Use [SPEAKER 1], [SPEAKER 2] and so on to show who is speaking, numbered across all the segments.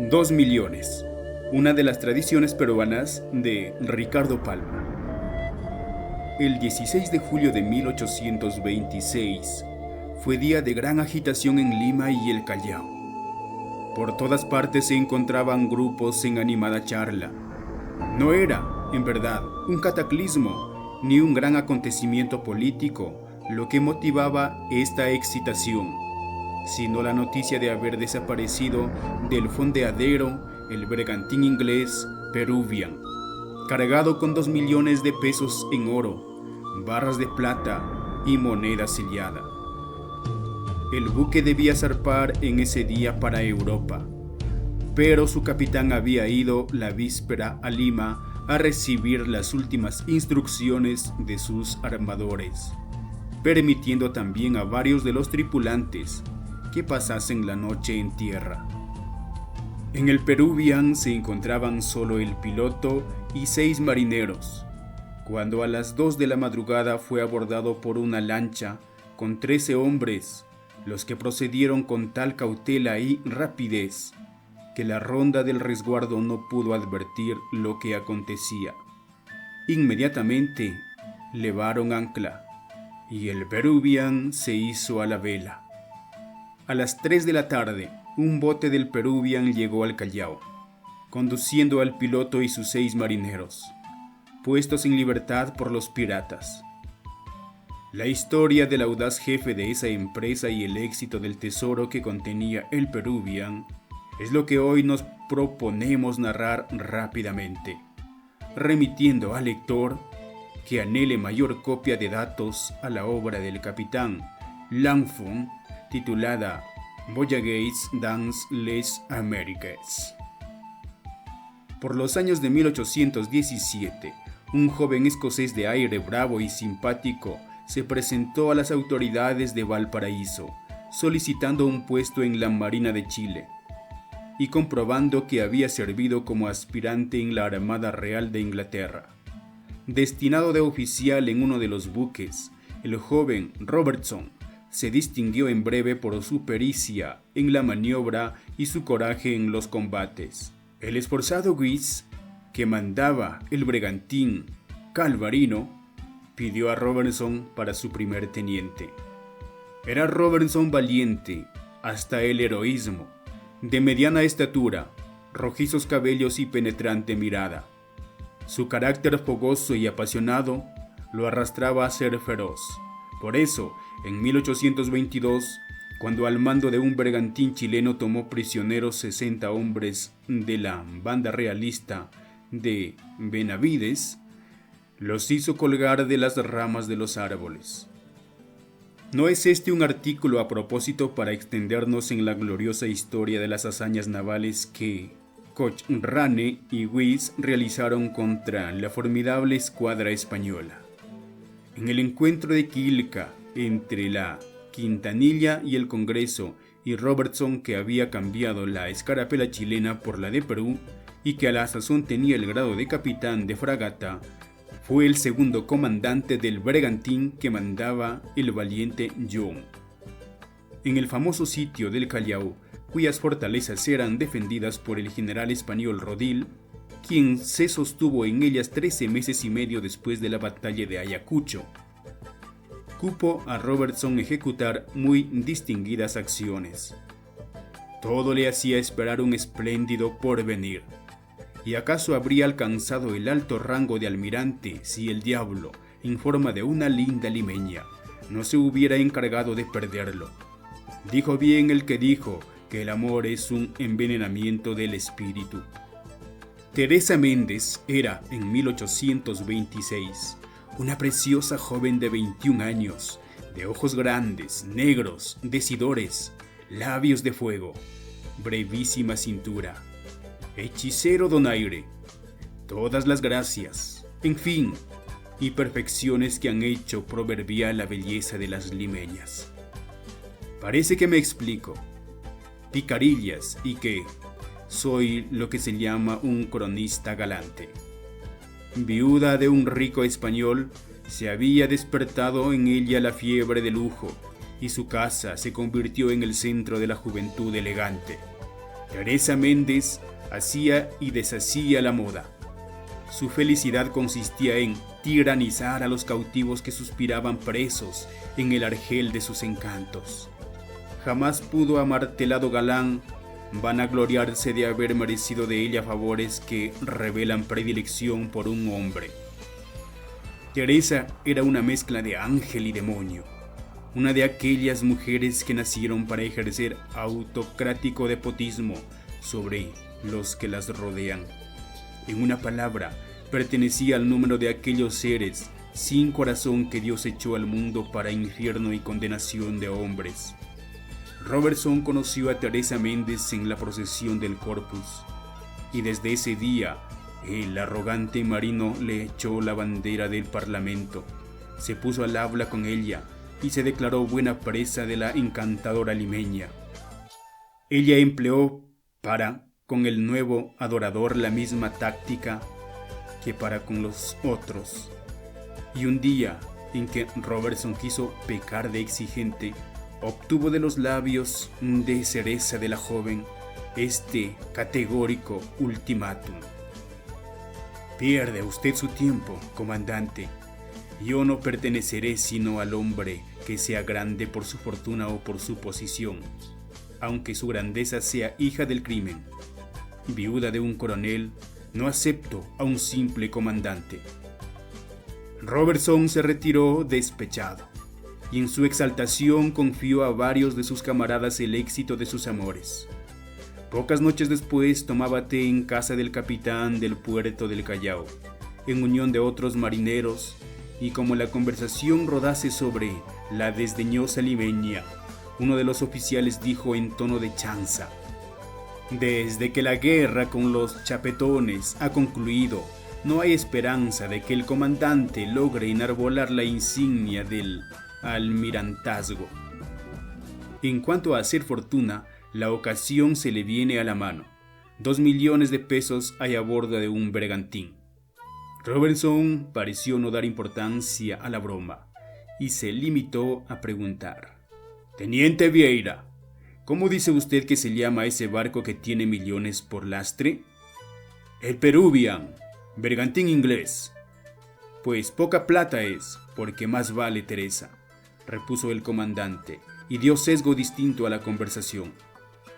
[SPEAKER 1] 2 millones, una de las tradiciones peruanas de Ricardo Palma. El 16 de julio de 1826 fue día de gran agitación en Lima y el Callao. Por todas partes se encontraban grupos en animada charla. No era, en verdad, un cataclismo ni un gran acontecimiento político lo que motivaba esta excitación, sino la noticia de haber desaparecido del fondeadero el bergantín inglés Peruvian, cargado con 2 millones de pesos en oro, barras de plata y moneda sellada. El buque debía zarpar en ese día para Europa, pero su capitán había ido la víspera a Lima a recibir las últimas instrucciones de sus armadores, permitiendo también a varios de los tripulantes que pasasen la noche en tierra. En el Peruvian se encontraban solo el piloto y 6 marineros, cuando a las 2 de la madrugada fue abordado por una lancha con 13 hombres, los que procedieron con tal cautela y rapidez que la ronda del resguardo no pudo advertir lo que acontecía. Inmediatamente levaron ancla y el Peruvian se hizo a la vela. A las 3 de la tarde, un bote del Peruvian llegó al Callao, conduciendo al piloto y sus 6 marineros, puestos en libertad por los piratas. La historia del audaz jefe de esa empresa y el éxito del tesoro que contenía el Peruvian es lo que hoy nos proponemos narrar rápidamente, remitiendo al lector que anhele mayor copia de datos a la obra del capitán Langford, titulada Voyages dans les Amériques. Por los años de 1817, un joven escocés de aire bravo y simpático se presentó a las autoridades de Valparaíso, solicitando un puesto en la Marina de Chile, y comprobando que había servido como aspirante en la Armada Real de Inglaterra. Destinado de oficial en uno de los buques, el joven Robertson se distinguió en breve por su pericia en la maniobra y su coraje en los combates. El esforzado Guise, que mandaba el bergantín Calvarino, pidió a Robertson para su primer teniente. Era Robertson valiente hasta el heroísmo, de mediana estatura, rojizos cabellos y penetrante mirada. Su carácter fogoso y apasionado lo arrastraba a ser feroz. Por eso, en 1822, cuando al mando de un bergantín chileno tomó prisioneros 60 hombres de la banda realista de Benavides, los hizo colgar de las ramas de los árboles. No es este un artículo a propósito para extendernos en la gloriosa historia de las hazañas navales que Cochrane y Guise realizaron contra la formidable escuadra española. En el encuentro de Quilca entre la Quintanilla y el Congreso y Robertson, que había cambiado la escarapela chilena por la de Perú y que a la sazón tenía el grado de capitán de fragata, fue el segundo comandante del bergantín que mandaba el valiente John. En el famoso sitio del Callao, cuyas fortalezas eran defendidas por el general español Rodil, quien se sostuvo en ellas 13 meses y medio después de la batalla de Ayacucho, cupo a Robertson ejecutar muy distinguidas acciones. Todo le hacía esperar un espléndido porvenir, y acaso habría alcanzado el alto rango de almirante si el diablo, en forma de una linda limeña, no se hubiera encargado de perderlo. Dijo bien el que dijo que el amor es un envenenamiento del espíritu. Teresa Méndez era, en 1826, una preciosa joven de 21 años, de ojos grandes, negros, decidores, labios de fuego, brevísima cintura, hechicero donaire, todas las gracias, en fin, y perfecciones que han hecho proverbial la belleza de las limeñas. Parece que me explico. Picarillas y que soy lo que se llama un cronista galante. Viuda de un rico español, se había despertado en ella la fiebre de lujo y su casa se convirtió en el centro de la juventud elegante. Teresa Méndez hacía y deshacía la moda. Su felicidad consistía en tiranizar a los cautivos que suspiraban presos en el argel de sus encantos. Jamás pudo amartelado galán vanagloriarse de haber merecido de ella favores que revelan predilección por un hombre. Teresa era una mezcla de ángel y demonio, una de aquellas mujeres que nacieron para ejercer autocrático despotismo sobre los que las rodean. En una palabra, pertenecía al número de aquellos seres sin corazón que Dios echó al mundo para infierno y condenación de hombres. Robertson conoció a Teresa Méndez en la procesión del Corpus, y desde ese día el arrogante marino le echó la bandera del Parlamento, se puso al habla con ella y se declaró buena presa de la encantadora limeña. Ella empleó con el nuevo adorador la misma táctica que para con los otros, y un día en que Robertson quiso pecar de exigente, obtuvo de los labios de cereza de la joven este categórico ultimátum: pierde usted su tiempo, comandante. Yo no perteneceré sino al hombre que sea grande por su fortuna o por su posición, aunque su grandeza sea hija del crimen. Viuda de un coronel, no acepto a un simple comandante. Robertson se retiró despechado, y en su exaltación confió a varios de sus camaradas el éxito de sus amores. Pocas noches después tomaba té en casa del capitán del puerto del Callao, en unión de otros marineros, y como la conversación rodase sobre la desdeñosa limeña, uno de los oficiales dijo en tono de chanza: desde que la guerra con los chapetones ha concluido, no hay esperanza de que el comandante logre enarbolar la insignia del almirantazgo. En cuanto a hacer fortuna, la ocasión se le viene a la mano. 2 millones de pesos hay a bordo de un bergantín. Robertson pareció no dar importancia a la broma y se limitó a preguntar: Teniente Vieira, ¿cómo dice usted que se llama ese barco que tiene millones por lastre? El Peruvian, bergantín inglés. Pues poca plata es, porque más vale Teresa, repuso el comandante, y dio sesgo distinto a la conversación.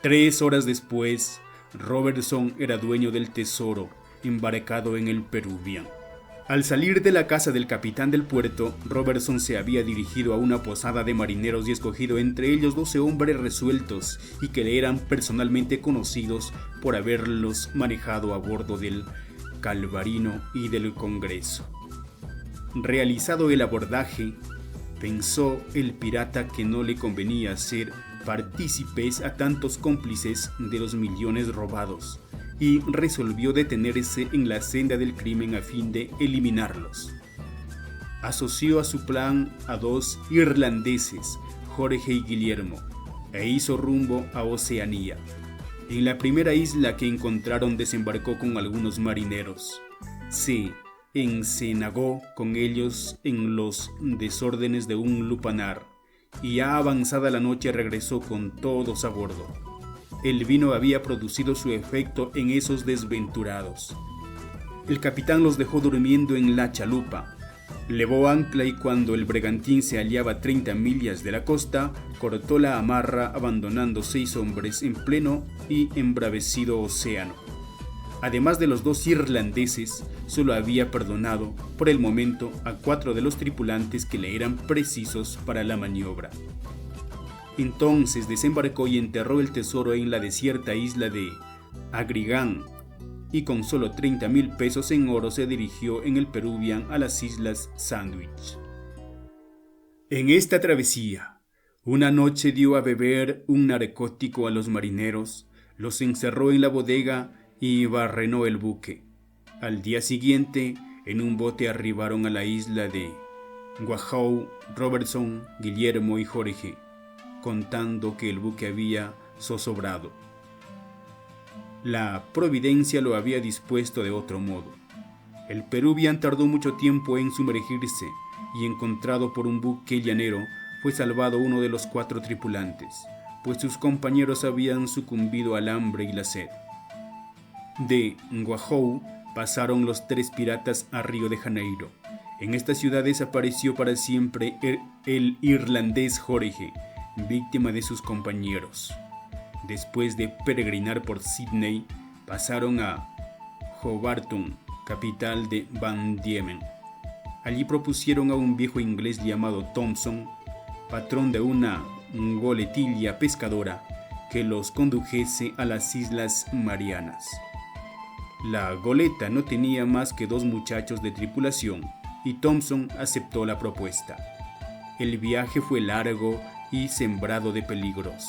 [SPEAKER 1] 3 horas después, Robertson era dueño del tesoro, embarcado en el Peruvian. Al salir de la casa del capitán del puerto, Robertson se había dirigido a una posada de marineros y escogido entre ellos 12 hombres resueltos y que le eran personalmente conocidos por haberlos manejado a bordo del Calvarino y del Congreso. Realizado el abordaje, pensó el pirata que no le convenía ser partícipes a tantos cómplices de los millones robados, y resolvió detenerse en la senda del crimen a fin de eliminarlos. Asoció a su plan a 2 irlandeses, Jorge y Guillermo, e hizo rumbo a Oceanía. En la primera isla que encontraron desembarcó con algunos marineros. Se encenagó con ellos en los desórdenes de un lupanar, y ya avanzada la noche regresó con todos a bordo. El vino había producido su efecto en esos desventurados. El capitán los dejó durmiendo en la chalupa, levó ancla y cuando el bergantín se hallaba a 30 millas de la costa, cortó la amarra abandonando 6 hombres en pleno y embravecido océano. Además de los 2 irlandeses, solo había perdonado por el momento a 4 de los tripulantes que le eran precisos para la maniobra. Entonces desembarcó y enterró el tesoro en la desierta isla de Agrigán, y con solo 30,000 pesos en oro se dirigió en el Peruvian a las Islas Sandwich. En esta travesía, una noche dio a beber un narcótico a los marineros, los encerró en la bodega y barrenó el buque. Al día siguiente, en un bote arribaron a la isla de Guajou, Robertson, Guillermo y Jorge, contando que el buque había zozobrado. La providencia lo había dispuesto de otro modo. El Peruvian tardó mucho tiempo en sumergirse y, encontrado por un buque llanero, fue salvado uno de los 4 tripulantes. pues sus compañeros habían sucumbido al hambre y la sed. De Oahu pasaron los 3 piratas a Río de Janeiro. En esta ciudad desapareció para siempre el irlandés Jorge, víctima de sus compañeros. Después de peregrinar por Sídney, pasaron a Hobarton, capital de Van Diemen. Allí propusieron a un viejo inglés llamado Thompson, patrón de una goletilla pescadora, que los condujese a las Islas Marianas. La goleta no tenía más que 2 muchachos de tripulación y Thompson aceptó la propuesta. El viaje fue largo y sembrado de peligros.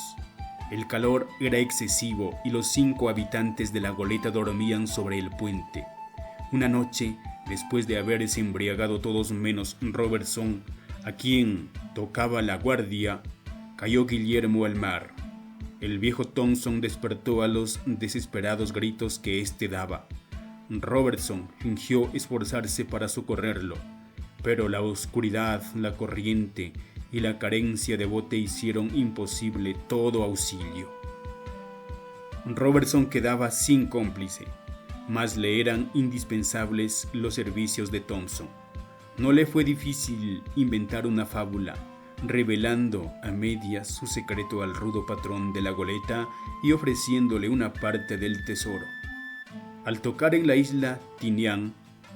[SPEAKER 1] El calor era excesivo y los 5 habitantes de la goleta dormían sobre el puente. Una noche, después de haberse embriagado todos menos Robertson, a quien tocaba la guardia, cayó Guillermo al mar. El viejo Thompson despertó a los desesperados gritos que éste daba. Robertson fingió esforzarse para socorrerlo, pero la oscuridad, la corriente y la carencia de bote hicieron imposible todo auxilio. Robertson quedaba sin cómplice, mas le eran indispensables los servicios de Thompson. No le fue difícil inventar una fábula, revelando a medias su secreto al rudo patrón de la goleta y ofreciéndole una parte del tesoro. Al tocar en la isla Tinian,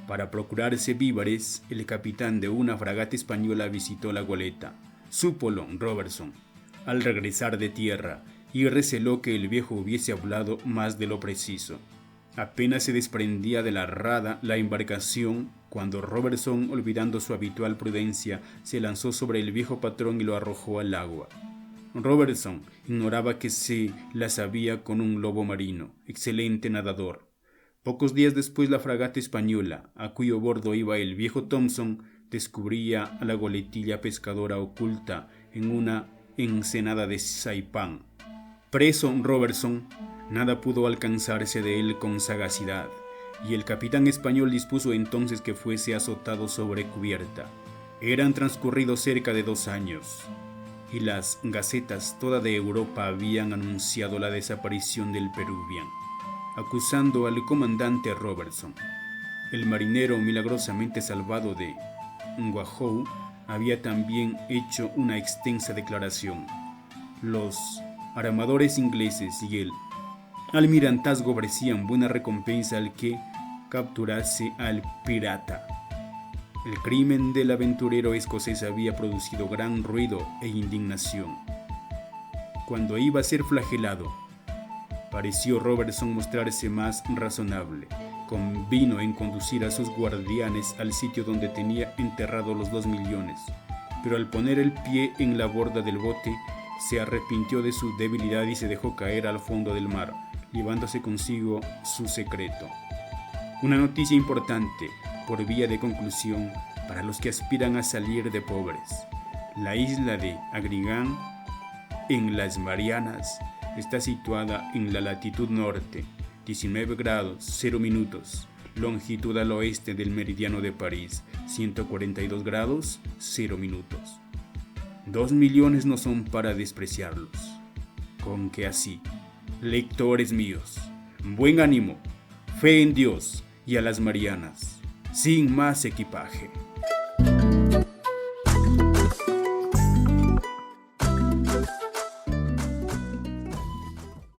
[SPEAKER 1] para procurarse víveres, el capitán de una fragata española visitó la goleta. Súpolo Robertson al regresar de tierra y receló que el viejo hubiese hablado más de lo preciso. Apenas se desprendía de la rada la embarcación cuando Robertson, olvidando su habitual prudencia, se lanzó sobre el viejo patrón y lo arrojó al agua. Robertson ignoraba que se la sabía con un lobo marino, excelente nadador. Pocos días después, la fragata española, a cuyo bordo iba el viejo Thompson, descubría a la goletilla pescadora oculta en una ensenada de Saipán. Preso Robertson, nada pudo alcanzarse de él con sagacidad, y el capitán español dispuso entonces que fuese azotado sobre cubierta. Eran transcurridos cerca de 2 años, y las gacetas toda de Europa habían anunciado la desaparición del Peruvian, acusando al comandante Robertson. El marinero milagrosamente salvado de Oahu había también hecho una extensa declaración. Los armadores ingleses y el almirantazgo ofrecían buena recompensa al que capturase al pirata. El crimen del aventurero escocés había producido gran ruido e indignación. Cuando iba a ser flagelado, pareció Robertson mostrarse más razonable. Convino en conducir a sus guardianes al sitio donde tenía enterrados los 2 millones, pero al poner el pie en la borda del bote, se arrepintió de su debilidad y se dejó caer al fondo del mar, llevándose consigo su secreto. Una noticia importante, por vía de conclusión, para los que aspiran a salir de pobres. La isla de Agrigan, en las Marianas, está situada en la latitud norte, 19 grados 0 minutos, longitud al oeste del meridiano de París, 142 grados 0 minutos. 2 millones no son para despreciarlos. Con que así, lectores míos, buen ánimo, fe en Dios y a las Marianas, sin más equipaje.